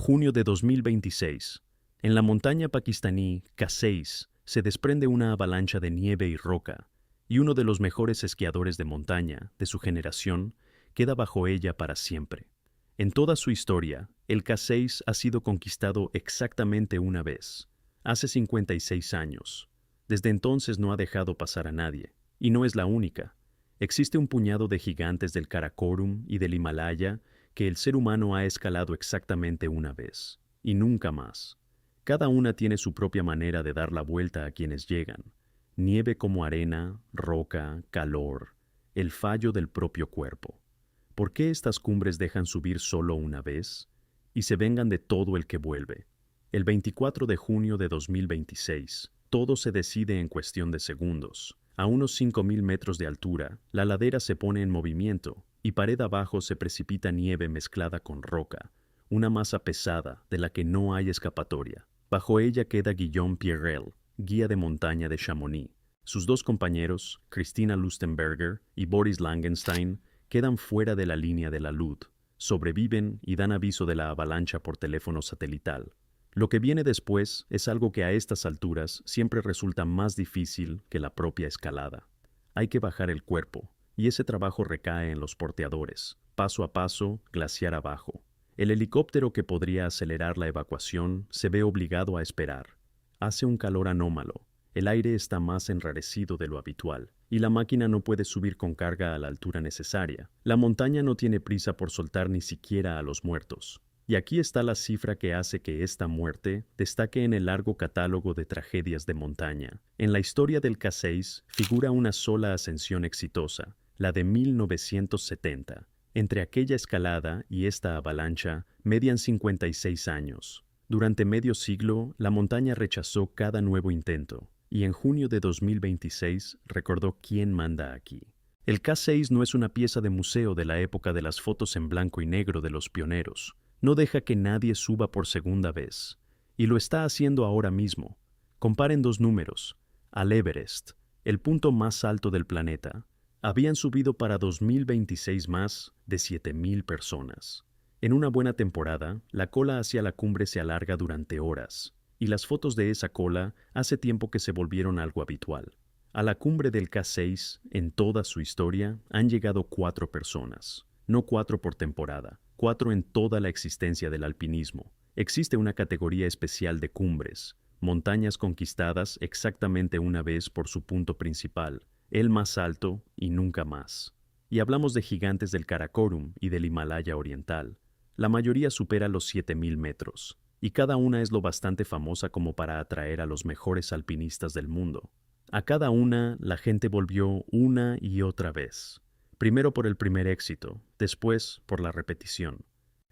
Junio de 2026. En la montaña pakistaní K6 se desprende una avalancha de nieve y roca, y uno de los mejores esquiadores de montaña de su generación queda bajo ella para siempre. En toda su historia, el K6 ha sido conquistado exactamente una vez, hace 56 años. Desde entonces no ha dejado pasar a nadie, y no es la única. Existe un puñado de gigantes del Karakorum y del Himalaya que el ser humano ha escalado exactamente una vez, y nunca más. Cada una tiene su propia manera de dar la vuelta a quienes llegan. Nieve como arena, roca, calor, el fallo del propio cuerpo. ¿Por qué estas cumbres dejan subir solo una vez y se vengan de todo el que vuelve? El 24 de junio de 2026, todo se decide en cuestión de segundos. A unos 5.000 metros de altura, la ladera se pone en movimiento y pared abajo se precipita nieve mezclada con roca, una masa pesada de la que no hay escapatoria. Bajo ella queda Guillaume Pierrel, guía de montaña de Chamonix. Sus dos compañeros, Christina Lustenberger y Boris Langenstein, quedan fuera de la línea de la luz, sobreviven y dan aviso de la avalancha por teléfono satelital. Lo que viene después es algo que a estas alturas siempre resulta más difícil que la propia escalada. Hay que bajar el cuerpo, y ese trabajo recae en los porteadores, paso a paso, glaciar abajo. El helicóptero que podría acelerar la evacuación se ve obligado a esperar. Hace un calor anómalo, el aire está más enrarecido de lo habitual, y la máquina no puede subir con carga a la altura necesaria. La montaña no tiene prisa por soltar ni siquiera a los muertos. Y aquí está la cifra que hace que esta muerte destaque en el largo catálogo de tragedias de montaña. En la historia del K6 figura una sola ascensión exitosa, la de 1970. Entre aquella escalada y esta avalancha median 56 años. Durante medio siglo, la montaña rechazó cada nuevo intento, y en junio de 2026 recordó quién manda aquí. El K6 no es una pieza de museo de la época de las fotos en blanco y negro de los pioneros. No deja que nadie suba por segunda vez, y lo está haciendo ahora mismo. Comparen dos números. Al Everest, el punto más alto del planeta, habían subido para 2026 más de 7.000 personas. En una buena temporada, la cola hacia la cumbre se alarga durante horas, y las fotos de esa cola hace tiempo que se volvieron algo habitual. A la cumbre del K6, en toda su historia, han llegado 4 personas. No 4 por temporada, 4 en toda la existencia del alpinismo. Existe una categoría especial de cumbres, montañas conquistadas exactamente una vez por su punto principal, el más alto y nunca más. Y hablamos de gigantes del Karakorum y del Himalaya Oriental. La mayoría supera los 7.000 metros, y cada una es lo bastante famosa como para atraer a los mejores alpinistas del mundo. A cada una la gente volvió una y otra vez. Primero por el primer éxito, después por la repetición.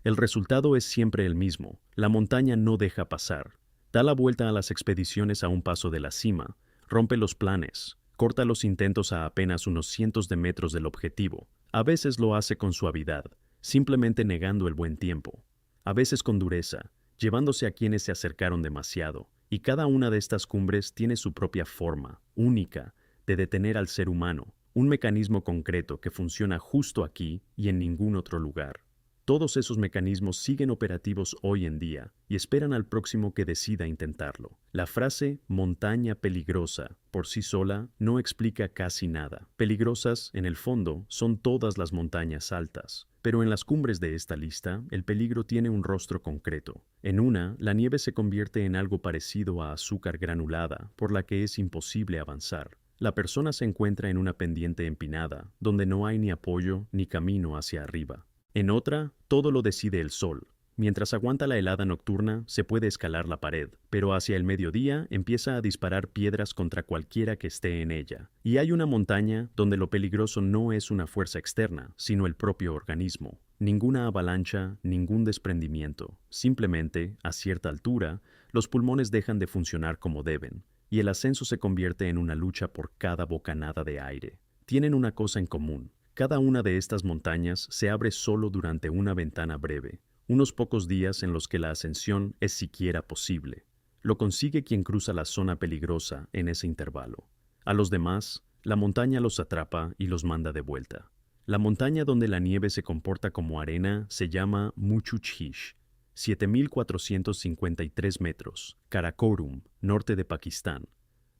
El resultado es siempre el mismo, la montaña no deja pasar. Da la vuelta a las expediciones a un paso de la cima, rompe los planes, corta los intentos a apenas unos cientos de metros del objetivo. A veces lo hace con suavidad, simplemente negando el buen tiempo. A veces con dureza, llevándose a quienes se acercaron demasiado. Y cada una de estas cumbres tiene su propia forma, única, de detener al ser humano. Un mecanismo concreto que funciona justo aquí y en ningún otro lugar. Todos esos mecanismos siguen operativos hoy en día y esperan al próximo que decida intentarlo. La frase montaña peligrosa por sí sola no explica casi nada. Peligrosas, en el fondo, son todas las montañas altas. Pero en las cumbres de esta lista, el peligro tiene un rostro concreto. En una, la nieve se convierte en algo parecido a azúcar granulada, por la que es imposible avanzar. La persona se encuentra en una pendiente empinada, donde no hay ni apoyo ni camino hacia arriba. En otra, todo lo decide el sol. Mientras aguanta la helada nocturna, se puede escalar la pared, pero hacia el mediodía empieza a disparar piedras contra cualquiera que esté en ella. Y hay una montaña donde lo peligroso no es una fuerza externa, sino el propio organismo. Ninguna avalancha, ningún desprendimiento. Simplemente, a cierta altura, los pulmones dejan de funcionar como deben, y el ascenso se convierte en una lucha por cada bocanada de aire. Tienen una cosa en común. Cada una de estas montañas se abre solo durante una ventana breve, unos pocos días en los que la ascensión es siquiera posible. Lo consigue quien cruza la zona peligrosa en ese intervalo. A los demás, la montaña los atrapa y los manda de vuelta. La montaña donde la nieve se comporta como arena se llama Muchuchish. 7.453 metros, Karakorum, norte de Pakistán.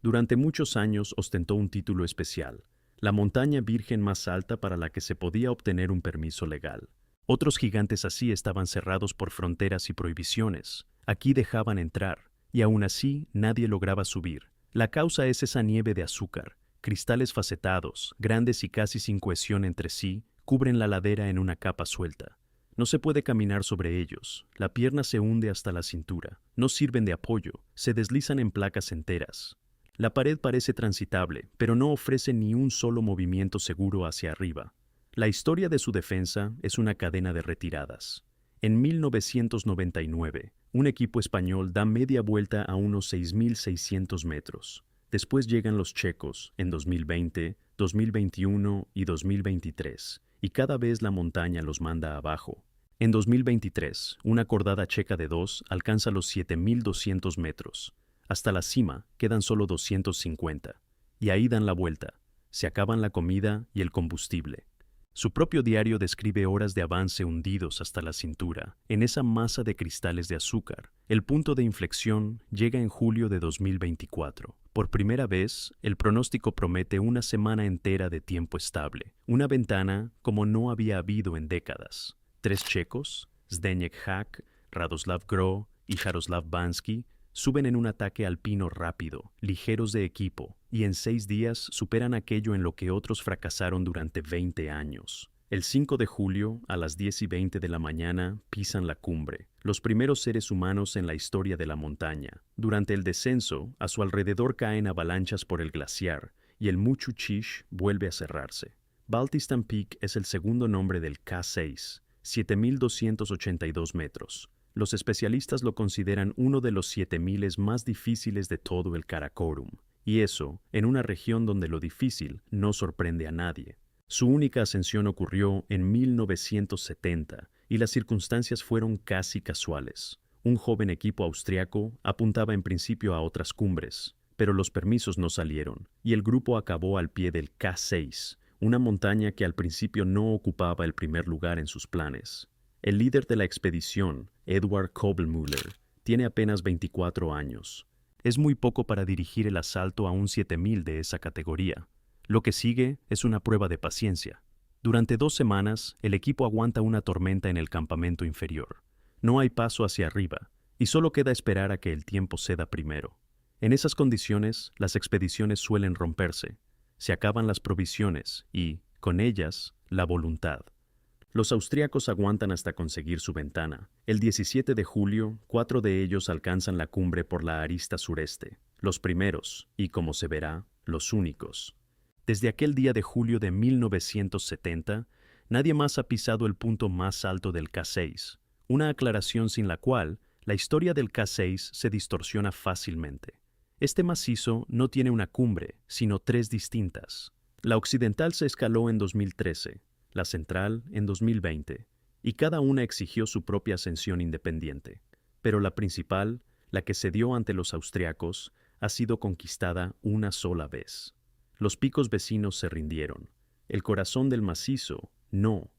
Durante muchos años ostentó un título especial, la montaña virgen más alta para la que se podía obtener un permiso legal. Otros gigantes así estaban cerrados por fronteras y prohibiciones. Aquí dejaban entrar, y aún así nadie lograba subir. La causa es esa nieve de azúcar. Cristales facetados, grandes y casi sin cohesión entre sí, cubren la ladera en una capa suelta. No se puede caminar sobre ellos, la pierna se hunde hasta la cintura, no sirven de apoyo, se deslizan en placas enteras. La pared parece transitable, pero no ofrece ni un solo movimiento seguro hacia arriba. La historia de su defensa es una cadena de retiradas. En 1999, un equipo español da media vuelta a unos 6.600 metros. Después llegan los checos en 2020, 2021 y 2023, y cada vez la montaña los manda abajo. En 2023, una cordada checa de 2 alcanza los 7.200 metros. Hasta la cima quedan solo 250, y ahí dan la vuelta. Se acaban la comida y el combustible. Su propio diario describe horas de avance hundidos hasta la cintura, en esa masa de cristales de azúcar. El punto de inflexión llega en julio de 2024. Por primera vez, el pronóstico promete una semana entera de tiempo estable, una ventana como no había habido en décadas. 3 checos, Zdeněk Hák, Radoslav Gro y Jaroslav Bansky, suben en un ataque alpino rápido, ligeros de equipo, y en 6 días superan aquello en lo que otros fracasaron durante 20 años. El 5 de julio, a las 10:20 de la mañana, pisan la cumbre, los primeros seres humanos en la historia de la montaña. Durante el descenso, a su alrededor caen avalanchas por el glaciar, y el Muchu Chish vuelve a cerrarse. Baltistan Peak es el segundo nombre del K6, 7.282 metros. Los especialistas lo consideran uno de los 7.000 más difíciles de todo el Karakorum, y eso en una región donde lo difícil no sorprende a nadie. Su única ascensión ocurrió en 1970, y las circunstancias fueron casi casuales. Un joven equipo austriaco apuntaba en principio a otras cumbres, pero los permisos no salieron, y el grupo acabó al pie del K6, una montaña que al principio no ocupaba el primer lugar en sus planes. El líder de la expedición, Edward Kobelmüller, tiene apenas 24 años. Es muy poco para dirigir el asalto a un 7000 de esa categoría. Lo que sigue es una prueba de paciencia. Durante 2 semanas, el equipo aguanta una tormenta en el campamento inferior. No hay paso hacia arriba, y solo queda esperar a que el tiempo ceda primero. En esas condiciones, las expediciones suelen romperse. Se acaban las provisiones y, con ellas, la voluntad. Los austríacos aguantan hasta conseguir su ventana. El 17 de julio, 4 de ellos alcanzan la cumbre por la arista sureste, los primeros, y como se verá, los únicos. Desde aquel día de julio de 1970, nadie más ha pisado el punto más alto del K6, una aclaración sin la cual la historia del K6 se distorsiona fácilmente. Este macizo no tiene una cumbre, sino 3 distintas. La occidental se escaló en 2013, la central en 2020, y cada una exigió su propia ascensión independiente. Pero la principal, la que se dio ante los austriacos, ha sido conquistada una sola vez. Los picos vecinos se rindieron. El corazón del macizo, no.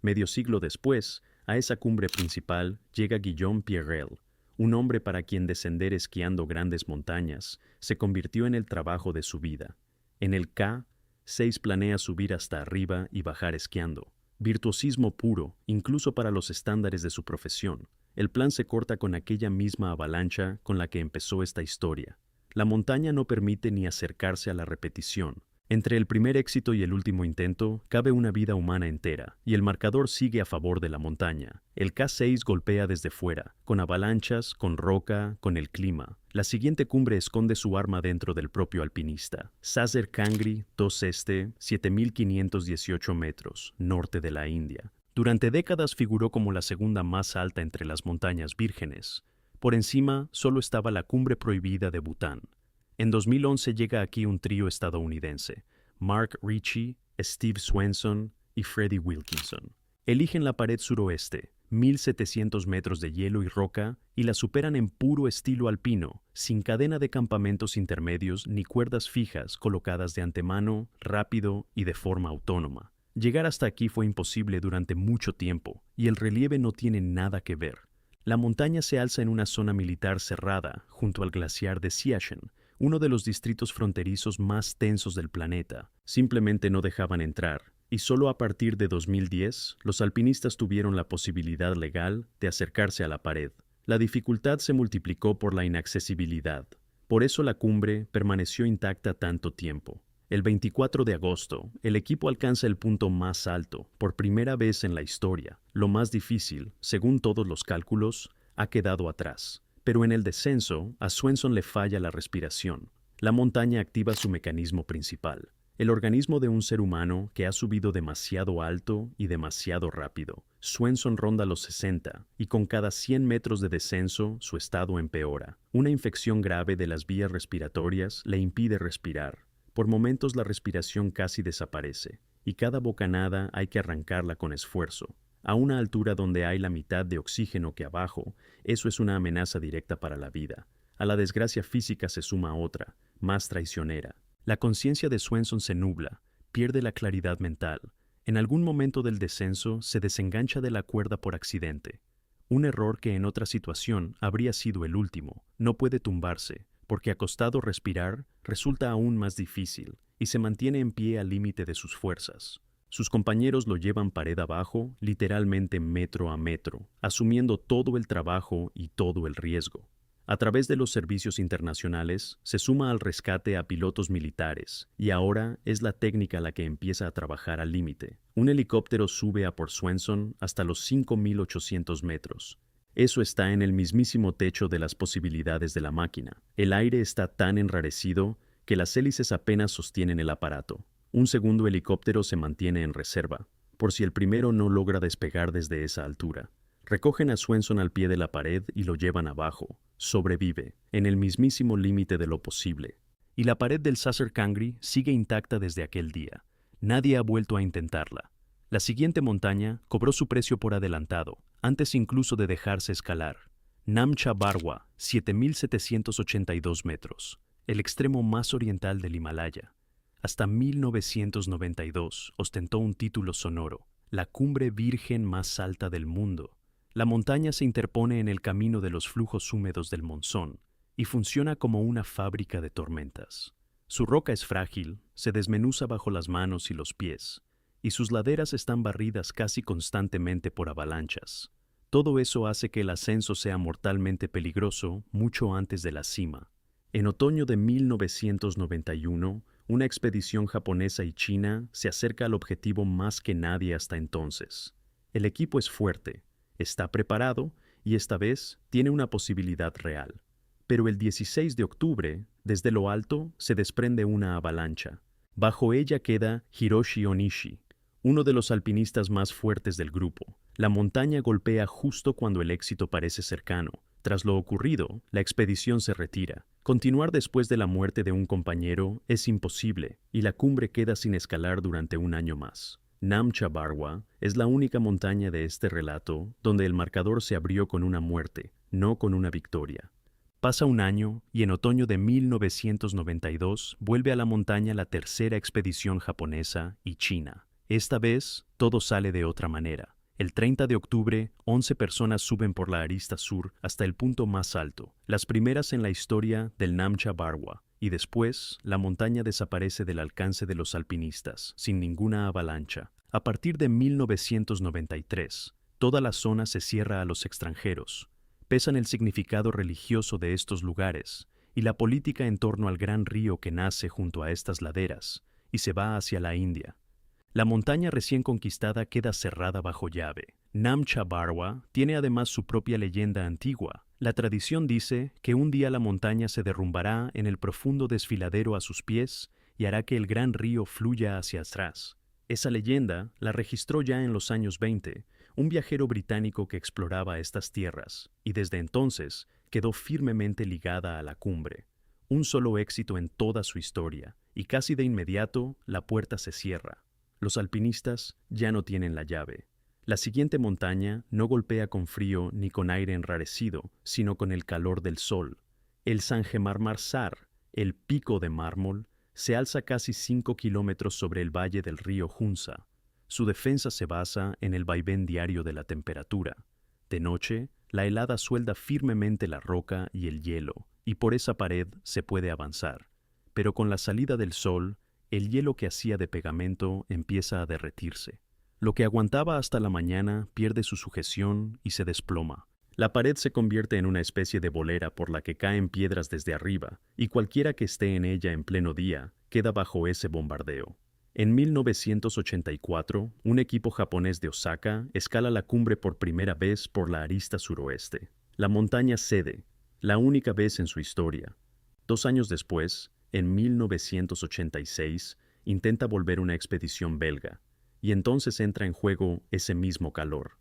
Medio siglo después, a esa cumbre principal llega Guillaume Pierrel, un hombre para quien descender esquiando grandes montañas se convirtió en el trabajo de su vida. En el K6 planea subir hasta arriba y bajar esquiando. Virtuosismo puro, incluso para los estándares de su profesión. El plan se corta con aquella misma avalancha con la que empezó esta historia. La montaña no permite ni acercarse a la repetición. Entre el primer éxito y el último intento, cabe una vida humana entera, y el marcador sigue a favor de la montaña. El K6 golpea desde fuera, con avalanchas, con roca, con el clima. La siguiente cumbre esconde su arma dentro del propio alpinista. Saser Kangri, 2 Este, 7.518 metros, norte de la India. Durante décadas figuró como la segunda más alta entre las montañas vírgenes. Por encima solo estaba la cumbre prohibida de Bután. En 2011 llega aquí un trío estadounidense, Mark Ritchie, Steve Swenson y Freddie Wilkinson. Eligen la pared suroeste, 1.700 metros de hielo y roca, y la superan en puro estilo alpino, sin cadena de campamentos intermedios ni cuerdas fijas colocadas de antemano, rápido y de forma autónoma. Llegar hasta aquí fue imposible durante mucho tiempo, y el relieve no tiene nada que ver. La montaña se alza en una zona militar cerrada, junto al glaciar de Siachen, uno de los distritos fronterizos más tensos del planeta. Simplemente no dejaban entrar, y solo a partir de 2010, los alpinistas tuvieron la posibilidad legal de acercarse a la pared. La dificultad se multiplicó por la inaccesibilidad. Por eso la cumbre permaneció intacta tanto tiempo. El 24 de agosto, el equipo alcanza el punto más alto, por primera vez en la historia. Lo más difícil, según todos los cálculos, ha quedado atrás. Pero en el descenso, a Swenson le falla la respiración. La montaña activa su mecanismo principal, el organismo de un ser humano que ha subido demasiado alto y demasiado rápido. Swenson ronda los 60 y con cada 100 metros de descenso su estado empeora. Una infección grave de las vías respiratorias le impide respirar. Por momentos la respiración casi desaparece y cada bocanada hay que arrancarla con esfuerzo. A una altura donde hay la mitad de oxígeno que abajo, eso es una amenaza directa para la vida. A la desgracia física se suma otra, más traicionera. La conciencia de Swenson se nubla, pierde la claridad mental. En algún momento del descenso se desengancha de la cuerda por accidente. Un error que en otra situación habría sido el último. No puede tumbarse, porque acostado respirar resulta aún más difícil y se mantiene en pie al límite de sus fuerzas. Sus compañeros lo llevan pared abajo, literalmente metro a metro, asumiendo todo el trabajo y todo el riesgo. A través de los servicios internacionales, se suma al rescate a pilotos militares, y ahora es la técnica la que empieza a trabajar al límite. Un helicóptero sube a por Swenson hasta los 5.800 metros. Eso está en el mismísimo techo de las posibilidades de la máquina. El aire está tan enrarecido que las hélices apenas sostienen el aparato. Un segundo helicóptero se mantiene en reserva, por si el primero no logra despegar desde esa altura. Recogen a Swenson al pie de la pared y lo llevan abajo. Sobrevive, en el mismísimo límite de lo posible. Y la pared del Sasser Kangri sigue intacta desde aquel día. Nadie ha vuelto a intentarla. La siguiente montaña cobró su precio por adelantado, antes incluso de dejarse escalar. Namcha Barwa, 7.782 metros, el extremo más oriental del Himalaya. Hasta 1992 ostentó un título sonoro, la cumbre virgen más alta del mundo. La montaña se interpone en el camino de los flujos húmedos del monzón y funciona como una fábrica de tormentas. Su roca es frágil, se desmenuza bajo las manos y los pies, y sus laderas están barridas casi constantemente por avalanchas. Todo eso hace que el ascenso sea mortalmente peligroso mucho antes de la cima. En otoño de 1991, una expedición japonesa y china se acerca al objetivo más que nadie hasta entonces. El equipo es fuerte, está preparado y esta vez tiene una posibilidad real. Pero el 16 de octubre, desde lo alto, se desprende una avalancha. Bajo ella queda Hiroshi Onishi, uno de los alpinistas más fuertes del grupo. La montaña golpea justo cuando el éxito parece cercano. Tras lo ocurrido, la expedición se retira. Continuar después de la muerte de un compañero es imposible y la cumbre queda sin escalar durante un año más. Namcha Barwa es la única montaña de este relato donde el marcador se abrió con una muerte, no con una victoria. Pasa un año y en otoño de 1992 vuelve a la montaña la tercera expedición japonesa y china. Esta vez, todo sale de otra manera. El 30 de octubre, 11 personas suben por la arista sur hasta el punto más alto, las primeras en la historia del Namcha Barwa, y después la montaña desaparece del alcance de los alpinistas, sin ninguna avalancha. A partir de 1993, toda la zona se cierra a los extranjeros. Pesan el significado religioso de estos lugares y la política en torno al gran río que nace junto a estas laderas y se va hacia la India. La montaña recién conquistada queda cerrada bajo llave. Namcha Barwa tiene además su propia leyenda antigua. La tradición dice que un día la montaña se derrumbará en el profundo desfiladero a sus pies y hará que el gran río fluya hacia atrás. Esa leyenda la registró ya en los años 20 un viajero británico que exploraba estas tierras, y desde entonces quedó firmemente ligada a la cumbre. Un solo éxito en toda su historia, y casi de inmediato la puerta se cierra. Los alpinistas ya no tienen la llave. La siguiente montaña no golpea con frío ni con aire enrarecido, sino con el calor del sol. El Sangemarmarsar, el pico de mármol, se alza casi 5 kilómetros sobre el valle del río Hunza. Su defensa se basa en el vaivén diario de la temperatura. De noche, la helada suelda firmemente la roca y el hielo, y por esa pared se puede avanzar. Pero con la salida del sol, el hielo que hacía de pegamento empieza a derretirse. Lo que aguantaba hasta la mañana pierde su sujeción y se desploma. La pared se convierte en una especie de bolera por la que caen piedras desde arriba, y cualquiera que esté en ella en pleno día queda bajo ese bombardeo. En 1984, un equipo japonés de Osaka escala la cumbre por primera vez por la arista suroeste. La montaña cede, la única vez en su historia. 2 años después, en 1986, intenta volver una expedición belga, y entonces entra en juego ese mismo calor.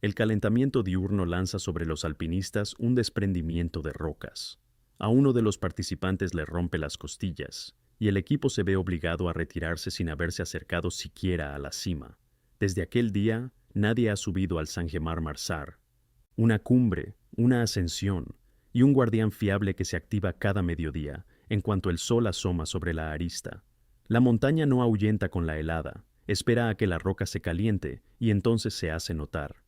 El calentamiento diurno lanza sobre los alpinistas un desprendimiento de rocas. A uno de los participantes le rompe las costillas, y el equipo se ve obligado a retirarse sin haberse acercado siquiera a la cima. Desde aquel día, nadie ha subido al Sangomar-Marsar. Una cumbre, una ascensión, y un guardián fiable que se activa cada mediodía, en cuanto el sol asoma sobre la arista. La montaña no ahuyenta con la helada, espera a que la roca se caliente y entonces se hace notar.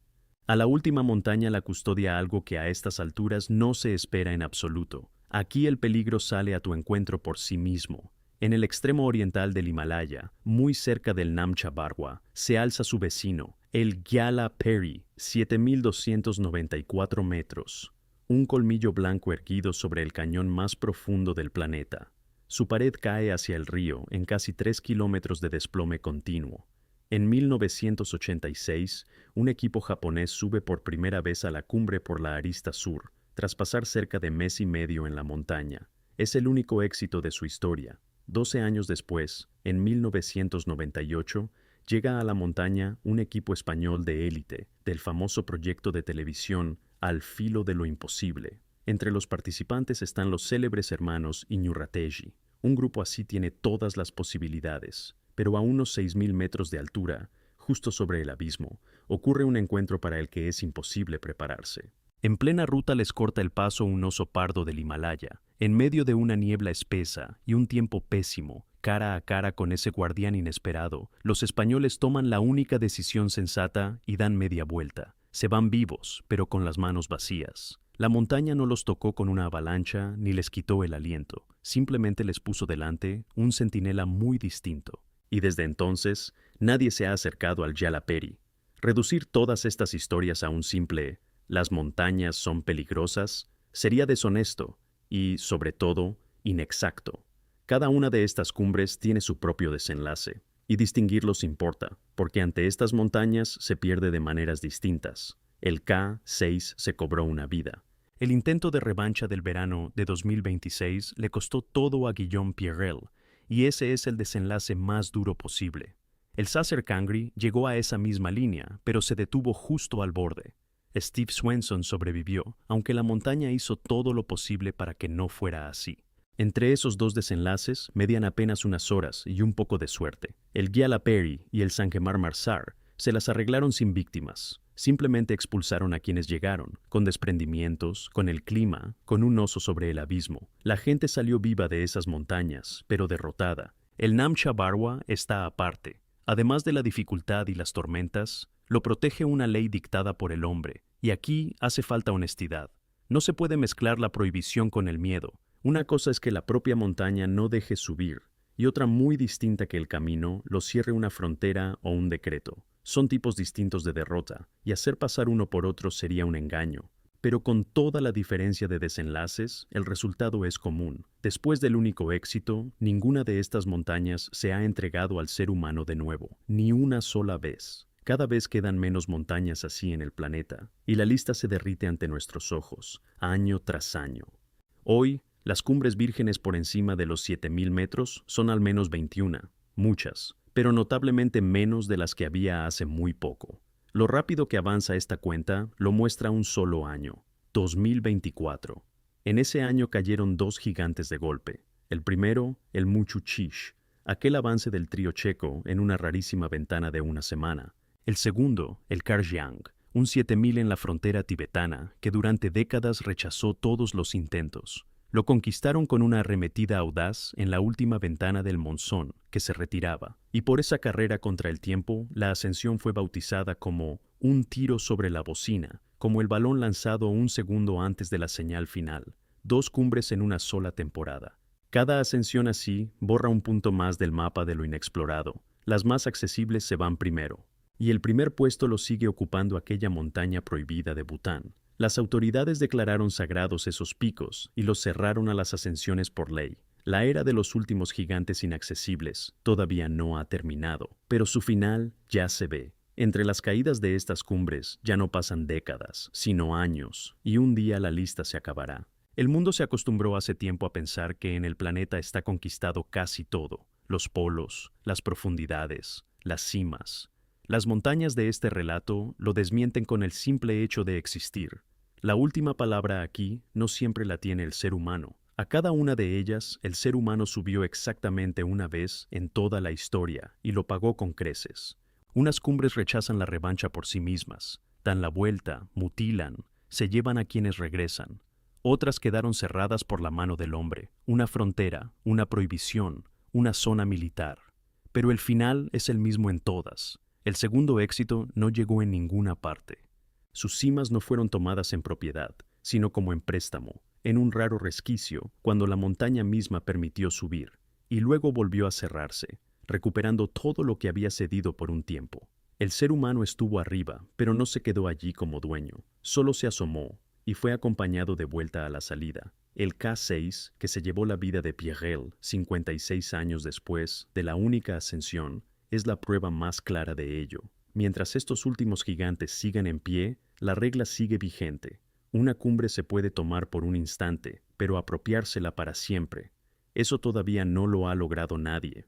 A la última montaña la custodia algo que a estas alturas no se espera en absoluto. Aquí el peligro sale a tu encuentro por sí mismo. En el extremo oriental del Himalaya, muy cerca del Namcha Barwa, se alza su vecino, el Gyala Peri, 7.294 metros. Un colmillo blanco erguido sobre el cañón más profundo del planeta. Su pared cae hacia el río en casi 3 kilómetros de desplome continuo. En 1986, un equipo japonés sube por primera vez a la cumbre por la arista sur, tras pasar cerca de mes y medio en la montaña. Es el único éxito de su historia. 12 años después, en 1998, llega a la montaña un equipo español de élite del famoso proyecto de televisión Al filo de lo imposible. Entre los participantes están los célebres hermanos Iñurrategi. Un grupo así tiene todas las posibilidades, pero a unos 6.000 metros de altura, justo sobre el abismo, ocurre un encuentro para el que es imposible prepararse. En plena ruta les corta el paso un oso pardo del Himalaya, en medio de una niebla espesa y un tiempo pésimo. Cara a cara con ese guardián inesperado, los españoles toman la única decisión sensata y dan media vuelta. Se van vivos, pero con las manos vacías. La montaña no los tocó con una avalancha ni les quitó el aliento, simplemente les puso delante un centinela muy distinto. Y desde entonces, nadie se ha acercado al Gyala Peri. Reducir todas estas historias a un simple «las montañas son peligrosas» sería deshonesto y, sobre todo, inexacto. Cada una de estas cumbres tiene su propio desenlace, y distinguirlos importa, porque ante estas montañas se pierde de maneras distintas. El K6 se cobró una vida. El intento de revancha del verano de 2026 le costó todo a Guillaume Pierrel, y ese es el desenlace más duro posible. El Saser Kangri llegó a esa misma línea, pero se detuvo justo al borde. Steve Swenson sobrevivió, aunque la montaña hizo todo lo posible para que no fuera así. Entre esos dos desenlaces median apenas unas horas y un poco de suerte. El Gyala Peri y el Sangomar-Marsar se las arreglaron sin víctimas. Simplemente expulsaron a quienes llegaron, con desprendimientos, con el clima, con un oso sobre el abismo. La gente salió viva de esas montañas, pero derrotada. El Namcha Barwa está aparte. Además de la dificultad y las tormentas, lo protege una ley dictada por el hombre, y aquí hace falta honestidad. No se puede mezclar la prohibición con el miedo. Una cosa es que la propia montaña no deje subir, y otra muy distinta que el camino lo cierre una frontera o un decreto. Son tipos distintos de derrota, y hacer pasar uno por otro sería un engaño. Pero con toda la diferencia de desenlaces, el resultado es común. Después del único éxito, ninguna de estas montañas se ha entregado al ser humano de nuevo, ni una sola vez. Cada vez quedan menos montañas así en el planeta, y la lista se derrite ante nuestros ojos, año tras año. Hoy, las cumbres vírgenes por encima de los 7.000 metros son al menos 21, muchas, pero notablemente menos de las que había hace muy poco. Lo rápido que avanza esta cuenta lo muestra un solo año, 2024. En ese año cayeron 2 gigantes de golpe. El primero, el Muchuchish, aquel avance del trío checo en una rarísima ventana de una semana. El segundo, el Karjiang, un 7.000 en la frontera tibetana que durante décadas rechazó todos los intentos. Lo conquistaron con una arremetida audaz en la última ventana del monzón, que se retiraba, y por esa carrera contra el tiempo, la ascensión fue bautizada como un tiro sobre la bocina, como el balón lanzado un segundo antes de la señal final, 2 cumbres en una sola temporada. Cada ascensión así borra un punto más del mapa de lo inexplorado. Las más accesibles se van primero. Y el primer puesto lo sigue ocupando aquella montaña prohibida de Bután. Las autoridades declararon sagrados esos picos y los cerraron a las ascensiones por ley. La era de los últimos gigantes inaccesibles todavía no ha terminado, pero su final ya se ve. Entre las caídas de estas cumbres ya no pasan décadas, sino años, y un día la lista se acabará. El mundo se acostumbró hace tiempo a pensar que en el planeta está conquistado casi todo: los polos, las profundidades, las cimas. Las montañas de este relato lo desmienten con el simple hecho de existir. La última palabra aquí no siempre la tiene el ser humano. A cada una de ellas, el ser humano subió exactamente una vez en toda la historia y lo pagó con creces. Unas cumbres rechazan la revancha por sí mismas, dan la vuelta, mutilan, se llevan a quienes regresan. Otras quedaron cerradas por la mano del hombre, una frontera, una prohibición, una zona militar. Pero el final es el mismo en todas. El segundo éxito no llegó en ninguna parte. Sus cimas no fueron tomadas en propiedad, sino como en préstamo, en un raro resquicio, cuando la montaña misma permitió subir, y luego volvió a cerrarse, recuperando todo lo que había cedido por un tiempo. El ser humano estuvo arriba, pero no se quedó allí como dueño, solo se asomó, y fue acompañado de vuelta a la salida. El K6, que se llevó la vida de Pierrel 56 años después de la única ascensión, es la prueba más clara de ello. Mientras estos últimos gigantes sigan en pie, la regla sigue vigente. Una cumbre se puede tomar por un instante, pero apropiársela para siempre, eso todavía no lo ha logrado nadie.